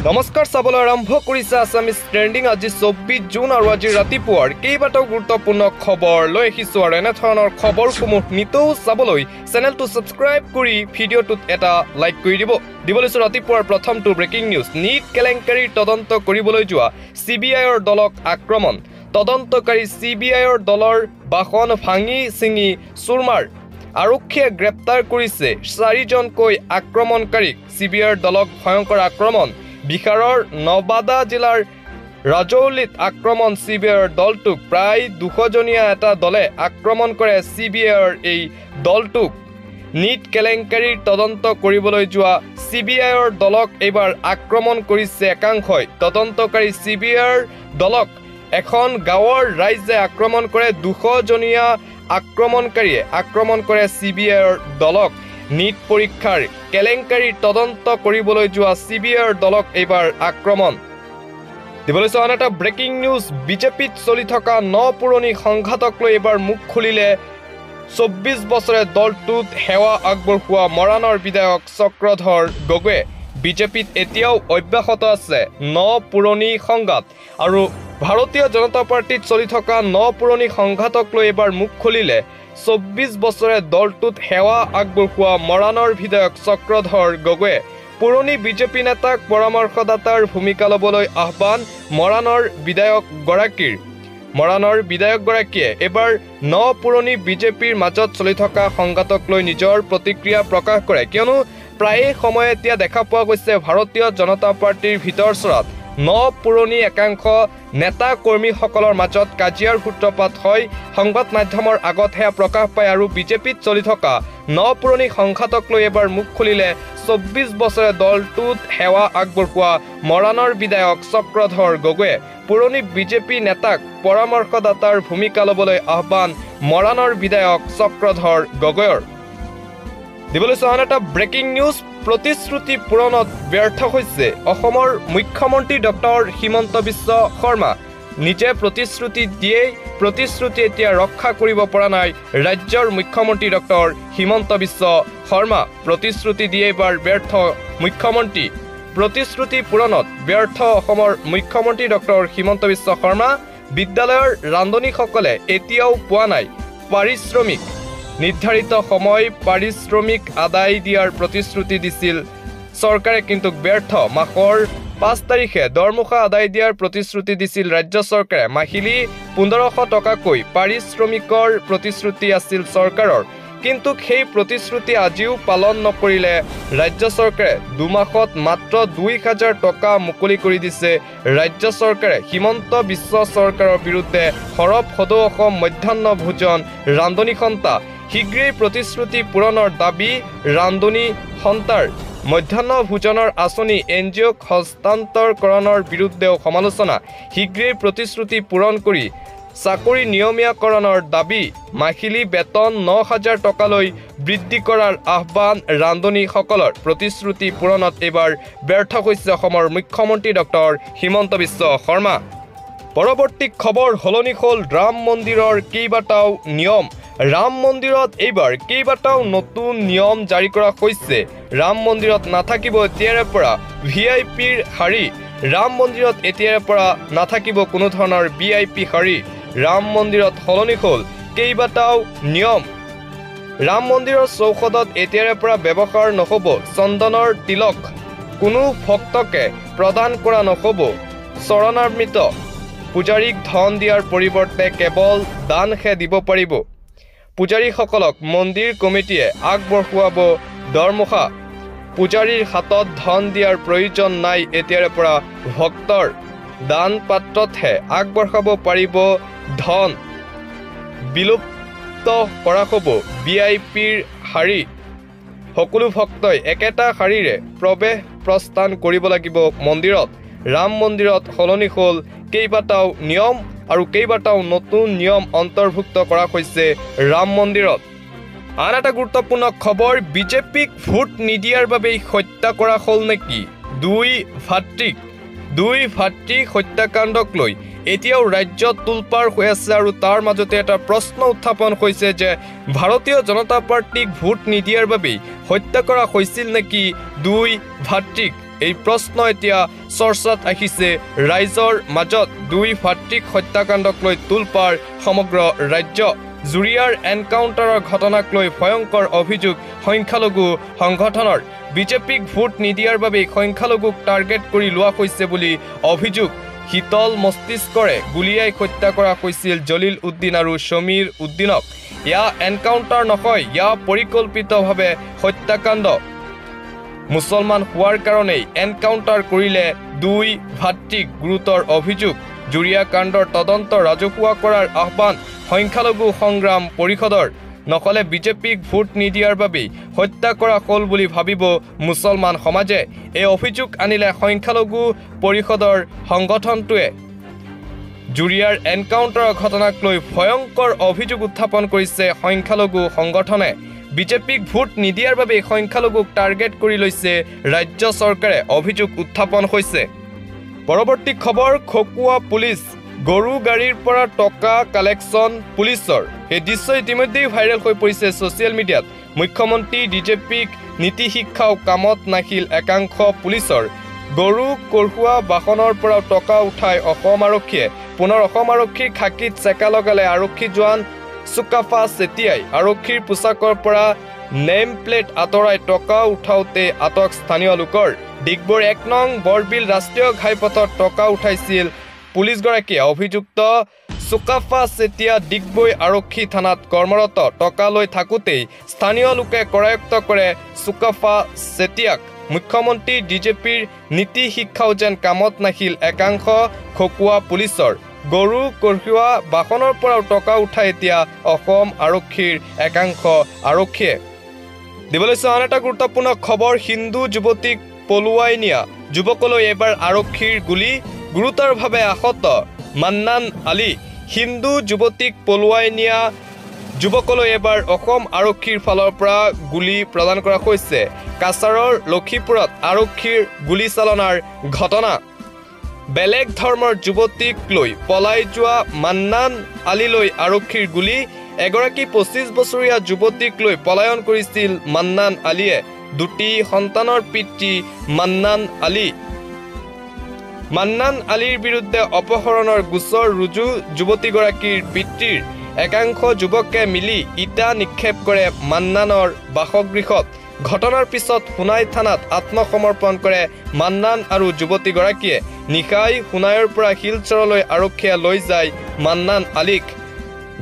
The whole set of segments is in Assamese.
নমস্কাৰ চাবলৈ আৰম্ভ কৰিছে আছামিজ ট্ৰেণ্ডিং আজি 24 জুন আৰু আজি ৰাতিপুৱাৰ কেইবাটাও গুৰুত্বপূৰ্ণ খবৰ লৈ আহিছোঁ আৰু এনেধৰণৰ খবৰসমূহ নিতৌ চাবলৈ চেনেলটো ছাবস্ক্ৰাইব কৰি ভিডিঅ'টোত এটা লাইক কৰি দিব লৈছোঁ ৰাতিপুৱাৰ প্ৰথমটো ব্ৰেকিং নিউজ নীট কেলেংকাৰীৰ তদন্ত কৰিবলৈ যোৱা CBIৰ দলক আক্ৰমণ তদন্তকাৰী CBIৰ দলৰ বাহন ভাঙি ছিঙি চুৰমাৰ আৰক্ষীয়ে গ্ৰেপ্তাৰ কৰিছে 4জনকৈ আক্ৰমণকাৰীক CBIৰ দলক ভয়ংকৰ আক্ৰমণ বিহাৰৰ নৱাদা জিলাৰ ৰাজৌলিত আক্ৰমণ CBIৰ দলটোক প্ৰায় 200জনীয়া এটা দলে আক্ৰমণ কৰে CBIৰ এই দলটোক নীট কেলেংকাৰীৰ তদন্ত কৰিবলৈ যোৱা CBIৰ দলক এইবাৰ আক্ৰমণ কৰিছে একাংশই তদন্তকাৰী CBIৰ দলক এখন গাঁৱৰ ৰাইজে আক্ৰমণ কৰে 200জনীয়া আক্ৰমণকাৰীয়ে আক্ৰমণ কৰে CBIৰ দলক নীট পৰীক্ষাৰ কেলেংকাৰীৰ তদন্ত কৰিবলৈ যোৱা CBIৰ দলক এইবাৰ আক্ৰমণ দিবলৈছে আন এটা ব্ৰেকিং নিউজ বিজেপিত চলি থকা পুৰণি সংঘাতক লৈ এইবাৰ মুখ খুলিলে 24 বছৰে দলটোত সেৱা আগবঢ়োৱা মৰাণৰ বিধায়ক চক্ৰধৰ গগৈয়ে বিজেপিত এতিয়াও অব্যাহত আছে পুৰণি সংঘাত আৰু ভাৰতীয় জনতা পাৰ্টিত চলি থকা পুৰণি সংঘাতক লৈ এইবাৰ মুখ খুলিলে 24 বছৰে দলটোত সেৱা আগবঢ়োৱা মৰাণৰ বিধায়ক চক্ৰধৰ গগৈয়ে পুৰণি বিজেপি নেতাক পৰামৰ্শদাতাৰ ভূমিকা ল'বলৈ আহ্বান মৰাণৰ বিধায়কগৰাকীয়ে এবাৰ পুৰণি বিজেপিৰ মাজত চলি থকা সংঘাতক লৈ নিজৰ প্ৰতিক্ৰিয়া প্ৰকাশ কৰে কিয়নো প্ৰায়ে সময় এতিয়া দেখা পোৱা গৈছে ভাৰতীয় জনতা পাৰ্টিৰ ভিতৰচৰাত পুৰণি একাংশ নেতা কৰ্মীসকলৰ মাজত কাজিয়াৰ সূত্ৰপাত হয় সংবাদ মাধ্যমৰ আগত হেয়া প্ৰকাশ পায় আৰু বিজেপিত চলি থকা পুৰণি সংঘাতক লৈ এবাৰ মুখ খুলিলে 24 বছৰে দলটোত সেৱা আগবঢ়োৱা মৰাণৰ বিধায়ক চক্ৰধৰ গগৈয়ে পুৰণি বিজেপি নেতাক পৰামৰ্শদাতাৰ ভূমিকা ল'বলৈ আহ্বান মৰাণৰ বিধায়ক চক্ৰধৰ গগৈৰ দিবলৈছে আন এটা ব্ৰেকিং নিউজ প্ৰতিশ্ৰুতি পূৰণত ব্যৰ্থ হৈছে অসমৰ মুখ্যমন্ত্ৰী ডক্টৰ হিমন্ত বিশ্ব শৰ্মা নিজে প্ৰতিশ্ৰুতি দিয়েই প্ৰতিশ্ৰুতি এতিয়া ৰক্ষা কৰিব পৰা নাই ৰাজ্যৰ মুখ্যমন্ত্ৰী ডক্টৰ হিমন্ত বিশ্ব শৰ্মা প্ৰতিশ্ৰুতি দিয়ে এবাৰ ব্যৰ্থ মুখ্যমন্ত্ৰী প্ৰতিশ্ৰুতি পূৰণত ব্যৰ্থ অসমৰ মুখ্যমন্ত্ৰী ডক্টৰ হিমন্ত বিশ্ব শৰ্মা বিদ্যালয়ৰ ৰান্ধনীসকলে এতিয়াও পোৱা নাই পাৰিশ্ৰমিক নিৰ্ধাৰিত সময় পাৰিশ্ৰমিক আদায় দিয়াৰ প্ৰতিশ্ৰুতি দিছিল চৰকাৰে কিন্তু ব্যৰ্থ মাহৰ 5 তাৰিখে দৰমহা আদায় দিয়াৰ প্ৰতিশ্ৰুতি দিছিল ৰাজ্য চৰকাৰে মাহিলী 1500 টকাকৈ পাৰিশ্ৰমিকৰ প্ৰতিশ্ৰুতি আছিল চৰকাৰৰ কিন্তু সেই প্ৰতিশ্ৰুতি আজিও পালন নকৰিলে ৰাজ্য চৰকাৰে 2 মাহত মাত্ৰ 2000 টকা মুকলি কৰি দিছে ৰাজ্য চৰকাৰে হিমন্ত বিশ্ব চৰকাৰৰ বিৰুদ্ধে সৰব সদৌ অসম মধ্যাহ্ন ভোজন ৰান্ধনী সন্থা শীঘ্ৰেই প্ৰতিশ্ৰুতি পূৰণৰ দাবী ৰান্ধনী সন্থাৰ মধ্যাহ্ন ভোজনৰ আঁচনি NGOক হস্তান্তৰকৰণৰ বিৰুদ্ধেও সমালোচনা শীঘ্ৰেই প্ৰতিশ্ৰুতি পূৰণ কৰি চাকৰি নিয়মীয়াকৰণৰ দাবী মাহিলী বেতন 9000 টকালৈ বৃদ্ধি কৰাৰ আহ্বান ৰান্ধনীসকলৰ প্ৰতিশ্ৰুতি পূৰণত এইবাৰ ব্যৰ্থ হৈছে অসমৰ মুখ্যমন্ত্ৰী ডক্টৰ হিমন্ত বিশ্ব শৰ্মা পৰৱৰ্তী খবৰ হলনি হ'ল ৰাম মন্দিৰৰ কেইবাটাও নিয়ম ৰাম মন্দিৰত এইবাৰ কেইবাটাও নতুন নিয়ম জাৰি কৰা হৈছে ৰাম মন্দিৰত নাথাকিব এতিয়াৰে পৰা VIPৰ শাৰী ৰাম মন্দিৰত এতিয়াৰে পৰা নাথাকিব কোনো ধৰণৰ VIP শাৰী ৰাম মন্দিৰত হলনি হ'ল কেইবাটাও নিয়ম ৰাম মন্দিৰৰ চৌহদত এতিয়াৰে পৰা ব্যৱহাৰ নহ'ব চন্দনৰ তিলক কোনো ভক্তকে প্ৰদান কৰা নহ'ব চৰণামৃত পূজাৰীক ধন দিয়াৰ পৰিৱৰ্তে কেৱল দানহে দিব পাৰিব পূজাৰীসকলক মন্দিৰ কমিটিয়ে আগবঢ়োৱাব দৰমহা পূজাৰীৰ হাতত ধন দিয়াৰ প্ৰয়োজন নাই এতিয়াৰে পৰা ভক্তৰ দান পাত্ৰতহে আগবঢ়াব পাৰিব ধন বিলুপ্ত কৰা হ'ব VIPৰ শাৰী সকলো ভক্তই একেটা শাৰীৰে প্ৰৱেশ প্ৰস্থান কৰিব লাগিব মন্দিৰত ৰাম মন্দিৰত হলনি হ'ল কেইবাটাও নিয়ম আৰু কেইবাটাও নতুন নিয়ম অন্তৰ্ভুক্ত কৰা হৈছে ৰাম মন্দিৰত আন এটা গুৰুত্বপূৰ্ণ খবৰ বিজেপিক ভোট নিদিয়াৰ বাবে হত্যা কৰা হ'ল নেকি দুই ভাতৃ হত্যাকাণ্ডক লৈ এতিয়াও ৰাজ্যত তুলপাৰ হৈ আছে আৰু তাৰ মাজতে এটা প্ৰশ্ন উত্থাপন হৈছে যে ভাৰতীয় জনতা পাৰ্টিক ভোট নিদিয়াৰ বাবে হত্যা কৰা হৈছিল নেকি দুই ভাতৃক এই প্ৰশ্ন এতিয়া চৰ্চাত আহিছে ৰাইজৰ মাজত। দুই ভাতৃক হত্যাকাণ্ডক লৈ তোলপাৰ সমগ্ৰ ৰাজ্য। জুৰিয়াৰ এনকাউণ্টাৰৰ ঘটনাক লৈ ভয়ংকৰ অভিযোগ সংখ্যালঘু সংগঠনৰ। বিজেপিক ভোট নিদিয়াৰ বাবে সংখ্যালঘুক টাৰ্গেট কৰি লোৱা হৈছে বুলি অভিযোগ। শীতল মস্তিষ্কৰে গুলীয়াই হত্যা কৰা হৈছিল জলিল উদ্দিন আৰু সমীৰ উদ্দিনক। ইয়া এনকাউণ্টাৰ নহয়, ইয়া পৰিকল্পিতভাৱে হত্যাকাণ্ড। মুছলমান হোৱাৰ কাৰণেই এনকাউণ্টাৰ কৰিলে দুই ভাতৃক, গুৰুতৰ অভিযোগ। জুৰিয়া কাণ্ডৰ তদন্ত ৰাজহুৱা কৰাৰ আহ্বান সংখ্যালঘু সংগ্ৰাম পৰিষদৰ। নহ'লে বিজেপিক ভোট নিদিয়াৰ বাবেই হত্যা কৰা হ'ল বুলি ভাবিব মুছলমান সমাজে। এই অভিযোগ আনিলে সংখ্যালঘু পৰিষদৰ সংগঠনটোৱে। জুৰিয়াৰ এনকাউণ্টাৰৰ ঘটনাক লৈ ভয়ংকৰ অভিযোগ উত্থাপন কৰিছে সংখ্যালঘু সংগঠনে। বিজেপিক ভোট নিদিয়াৰ বাবে সংখ্যালঘুক টাৰ্গেট কৰি লৈছে ৰাজ্য চৰকাৰে, অভিযোগ উত্থাপন হৈছে। পৰৱৰ্তী খবৰ, খকুৱা পুলিচ, গৰু গাড়ীৰ পৰা টকা কালেকশ্যন পুলিচৰ। এই দৃশ্য ইতিমধ্যেই ভাইৰেল হৈ পৰিছে ছ'চিয়েল মিডিয়াত। মুখ্যমন্ত্ৰী ডিজেপিক নীতি শিক্ষাও কামত নাহিল একাংশ পুলিচৰ। গৰু কঢ়িওৱা বাহনৰ পৰাও টকা উঠাই অসম আৰক্ষীয়ে। পুনৰ অসম আৰক্ষীৰ খাকীত চেকা লগালে আৰক্ষী জোৱান চুকাফা চেতিয়াই। আৰক্ষীৰ পোছাকৰ পৰা নেম প্লেট আঁতৰাই টকা উঠাওঁতে আটক স্থানীয় লোকৰ। ডিগবৈৰ ১ নং বৰবিল ৰাষ্ট্ৰীয় ঘাইপথত টকা উঠাইছিল পুলিচগৰাকীয়ে। অভিযুক্ত চুকাফা চেতিয়া ডিগবৈ আৰক্ষী থানাত কৰ্মৰত। টকা লৈ থাকোঁতেই স্থানীয় লোকে কৰায়ত্ব কৰে চুকাফা চেতিয়াক। মুখ্যমন্ত্ৰী ডিজেপিৰ নীতি শিক্ষাও যেন কামত নাহিল একাংশ খকুৱা পুলিচৰ। গৰু কঢ়িওৱা বাহনৰ পৰাও টকা উঠাই এতিয়া অসম আৰক্ষীৰ একাংশ আৰক্ষীয়ে। দিবলৈ আন এটা গুৰুত্বপূৰ্ণ খবৰ, হিন্দু যুৱতীক পলুৱাই নিয়া যুৱকলৈ এবাৰ আৰক্ষীৰ গুলী, গুৰুতৰভাৱে আহত মান্নান আলী। হিন্দু যুৱতীক পলুৱাই নিয়া যুৱকলৈ এবাৰ অসম আৰক্ষীৰ ফালৰ পৰা গুলী প্ৰদান কৰা হৈছে। কাছাৰৰ লক্ষীপুৰত আৰক্ষীৰ গুলীচালনাৰ ঘটনা। বেলেগ ধৰ্মৰ যুৱতীক লৈ পলাই যোৱা মান্নান আলীলৈ আৰক্ষীৰ গুলী। এগৰাকী ২৫ বছৰীয়া যুৱতীক লৈ পলায়ন কৰিছিল মান্নান আলীয়ে। দুটি সন্তানৰ পিতৃ মান্নান আলী। মান্নান আলীৰ বিৰুদ্ধে অপহৰণৰ গোচৰ ৰুজু। যুৱতীগৰাকীৰ পিতৃৰ একাংশ যুৱকে মিলি ইটা নিক্ষেপ কৰে মান্নানৰ বাসগৃহত। ঘটনাৰ পিছত সোণাই থানাত আত্মসমৰ্পণ কৰে মান্নান আৰু যুৱতীগৰাকীয়ে। নিশাই সোণাইৰ পৰা শিলচৰলৈ আৰক্ষীয়ে লৈ যায় মান্নান আলীক।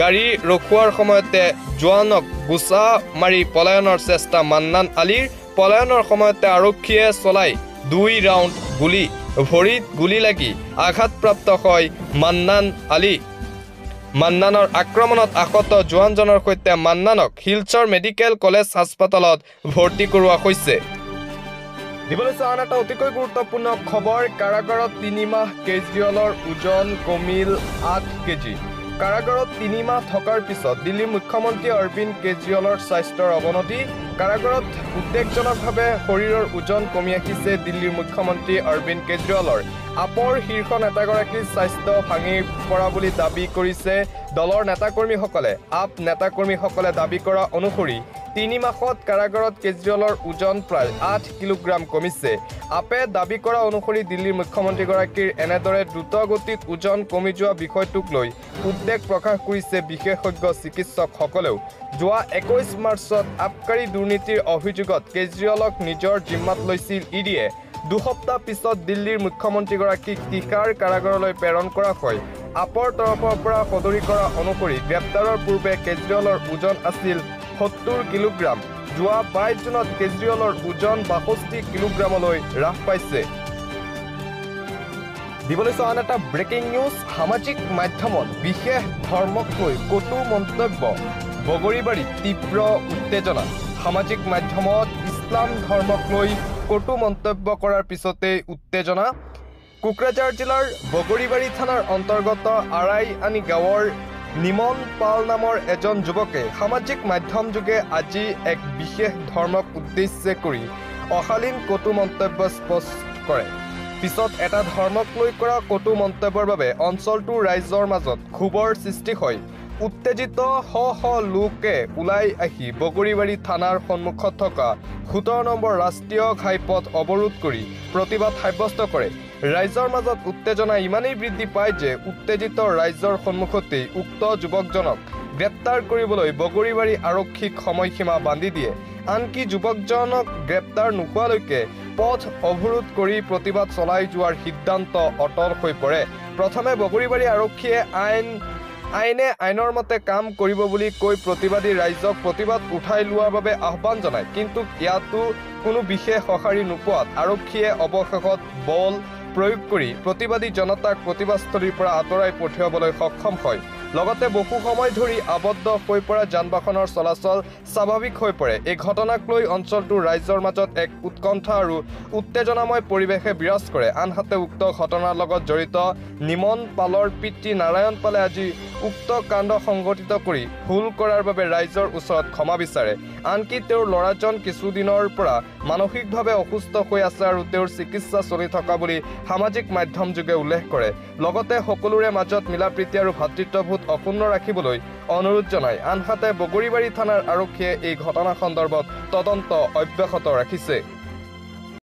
গাড়ী ৰখোৱাৰ সময়তে জোৱানক গোচা মাৰি পলায়নৰ চেষ্টা মান্নান আলীৰ। পলায়নৰ সময়তে আৰক্ষীয়ে চলাই ২ ৰাউণ্ড গুলী। ভৰিত গুলী লাগি আঘাতপ্ৰাপ্ত হয় মান্নান আলী। মান্নানৰ আক্ৰমণত আহত জোৱানজনৰ সৈতে মান্নানক শিলচৰ মেডিকেল কলেজ হাস্পাতালত ভৰ্তি কৰোৱা হৈছে। দিবলৈ আন এটা অতিকৈ গুৰুত্বপূৰ্ণ খবৰ, কাৰাগাৰত ৩ মাহ কেজৰিৱালৰ ওজন কমিল ৮ কেজি। কাৰাগাৰত ৩ মাহ থকাৰ পিছত দিল্লীৰ মুখ্যমন্ত্ৰী অৰবিন্দ কেজৰিৱালৰ স্বাস্থ্যৰ অৱনতি। কাৰাগাৰত উদ্বেগজনকভাৱে শৰীৰৰ ওজন কমি আহিছে দিল্লীৰ মুখ্যমন্ত্ৰী অৰবিন্দ কেজৰিৱালৰ। আপৰ শীৰ্ষ নেতাগৰাকীৰ স্বাস্থ্য ভাঙি পৰা বুলি দাবী কৰিছে দলৰ নেতাকৰ্মীসকলে। আপ নেতাকৰ্মীসকলে দাবী কৰা অনুসৰি ৩ মাহত কাৰাগাৰত কেজৰিৱালৰ ওজন প্ৰায় ৮ কিলোগ্ৰাম কমিছে। আপে দাবী কৰা অনুসৰি দিল্লীৰ মুখ্যমন্ত্ৰীগৰাকীৰ এনেদৰে দ্ৰুতগতিত ওজন কমি যোৱা বিষয়টোক লৈ উদ্বেগ প্ৰকাশ কৰিছে বিশেষজ্ঞ চিকিৎসকসকলেও। যোৱা ২১ মাৰ্চত আবকাৰী দুৰ্নীতিৰ অভিযোগত কেজৰিৱালক নিজৰ জিম্মাত লৈছিল ইডিয়ে। দুসপ্তাহ পিছত দিল্লীৰ মুখ্যমন্ত্ৰীগৰাকীক তিহাৰ কাৰাগাৰলৈ প্ৰেৰণ কৰা হয়। আপৰ তৰফৰ পৰা সদৰি কৰা অনুসৰি গ্ৰেপ্তাৰৰ পূৰ্বে কেজৰিৱালৰ ওজন আছিল ৭০ কিলোগ্ৰাম। যোৱা ২২ জুনত কেজৰিৱালৰ ওজন ৬২ কিলোগ্ৰামলৈ হ্ৰাস পাইছে। দিবলৈ আন এটা ব্ৰেকিং নিউজ, সামাজিক মাধ্যমত বিশেষ ধৰ্মক লৈ কটু মন্তব্য। বগৰীবাৰীত তীব্ৰ উত্তেজনা। সামাজিক মাধ্যমত ইছলাম ধৰ্মক লৈ কটু মন্তব্য কৰাৰ পিছতেই উত্তেজনা। কোকৰাঝাৰ জিলাৰ বগৰীবাৰী থানাৰ অন্তৰ্গত আৰাইআনি গাঁৱৰ নিমন পাল নামৰ এজন যুৱকে সামাজিক মাধ্যম যোগে আজি এক বিশেষ ধৰ্মক উদ্দেশ্যে কৰি অশালীন কটু মন্তব্য পোষ্ট কৰে। পিছত এটা ধৰ্মক লৈ কৰা কটু মন্তব্যৰ বাবে অঞ্চলটোৰ ৰাইজৰ মাজত ক্ষোভৰ সৃষ্টি হয়। উত্তেজিত শ শ লোকে ওলাই আহি বগৰীবাৰী থানাৰ সন্মুখত থকা 17 নম্বৰ ৰাষ্ট্ৰীয় ঘাইপথ অৱৰোধ কৰি প্ৰতিবাদ সাব্যস্ত কৰে। ৰাইজৰ মাজত উত্তেজনা ইমানেই বৃদ্ধি পায় যে উত্তেজিত ৰাইজৰ সন্মুখতেই উক্ত যুৱকজনক গ্ৰেপ্তাৰ কৰিবলৈ বগৰীবাৰী আৰক্ষীক সময়সীমা বান্ধি দিয়ে। আনকি যুৱকজনক গ্ৰেপ্তাৰ নোহোৱালৈকে পথ অৱৰোধ কৰি প্ৰতিবাদ চলাই যোৱাৰ সিদ্ধান্ত অটল হৈ পৰে। প্ৰথমে বগৰীবাৰী আৰক্ষীয়ে আইনে আইনৰ মতে কাম কৰিব বুলি কৈ প্ৰতিবাদী ৰাইজক প্ৰতিবাদ উঠাই লোৱাৰ বাবে আহ্বান জনায়। কিন্তু ইয়াতো কোনো বিশেষ সঁহাৰি নোপোৱাত আৰক্ষীয়ে অৱশেষত বল প্ৰয়োগ কৰি প্ৰতিবাদী জনতাক প্ৰতিবাদস্থলীৰ পৰা আঁতৰাই পঠিয়াবলৈ সক্ষম হয়। লগতে বহু সময় ধৰি আবদ্ধ হৈ পৰা যান বাহনৰ চলাচল স্বাভাৱিক হৈ পৰে। এই ঘটনাক লৈ অঞ্চলটোৰ ৰাইজৰ মাজত এক উৎকণ্ঠা আৰু উত্তেজনাময় পৰিৱেশে বিৰাজ কৰে। আনহাতে উক্ত ঘটনাৰ লগত জড়িত নিমন পালৰ পিতৃ নাৰায়ণ পালে আজি উক্ত কাণ্ড সংঘটিত কৰি ভুল কৰাৰ বাবে ৰাইজৰ ওচৰত ক্ষমা বিচাৰে। আনকি তেওঁৰ ল'ৰাজন কিছুদিনৰ পৰা মানসিকভাৱে অসুস্থ হৈ আছে আৰু তেওঁৰ চিকিৎসা চলি থকা বুলি সামাজিক মাধ্যম যোগে উল্লেখ কৰে। লগতে সকলোৰে মাজত মিলাপ্ৰীতি আৰু ভাতৃত্ববোধ অক্ষুণ্ণ ৰাখিবলৈ অনুৰোধ জনায়। আনহাতে বগৰীবাৰী থানাৰ আৰক্ষীয়ে এই ঘটনা সন্দৰ্ভত তদন্ত অব্যাহত ৰাখিছে।